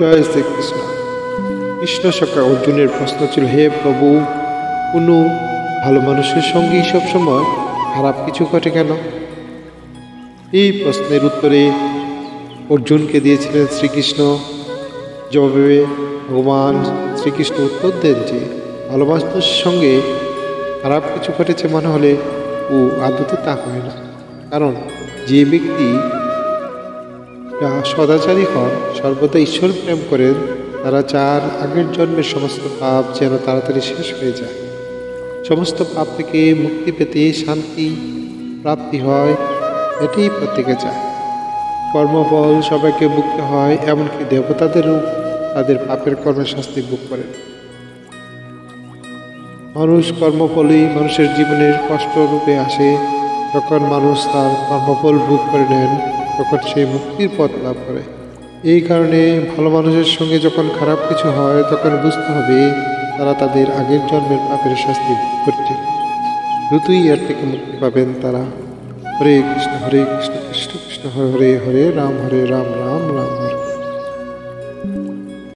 জয় শ্রীকৃষ্ণ। কৃষ্ণ সখা অর্জুনের প্রশ্ন ছিল, হে প্রভু, কোনো ভালো মানুষের সঙ্গেই সবসময় খারাপ কিছু ঘটে কেন? এই প্রশ্নের উত্তরে অর্জুনকে দিয়েছিলেন শ্রীকৃষ্ণ। জবাবে ভগবান শ্রীকৃষ্ণ উত্তর দেন যে ভালো মানুষের সঙ্গে খারাপ কিছু ঘটেছে মনে হলে আদতে তা হয় না। কারণ যে ব্যক্তি সদাচারী হন, সর্বদা ঈশ্বর প্রেম করেন, তারা চার আগের জন্মের সমস্ত পাপ যেন তাড়াতাড়ি শেষ হয়ে যায়। সমস্ত পাপ থেকে মুক্তি পেতে শান্তি প্রাপ্তি হয়, এটাই প্রত্যেকে চায়। কর্মফল সবাইকে ভুগতে হয়, এমনকি দেবতাদেরও তাদের পাপের কর্মের শাস্তি ভোগ করেন। মানুষ কর্মফলই মানুষের জীবনের কষ্ট রূপে আসে। যখন মানুষ তার কর্মফল ভোগ করে নেন, তখন সে মুক্তির পথ লাভ করে। এই কারণে ভালো মানুষের সঙ্গে যখন খারাপ কিছু হয়, তখন বুঝতে হবে তারা তাদের আগের জন্মের পাপের শাস্তি ভোগ করছে। দ্রুতই এর থেকে মুক্তি পাবেন তারা। হরে কৃষ্ণ কৃষ্ণ কৃষ্ণ হরে হরে, হরে রাম রাম রাম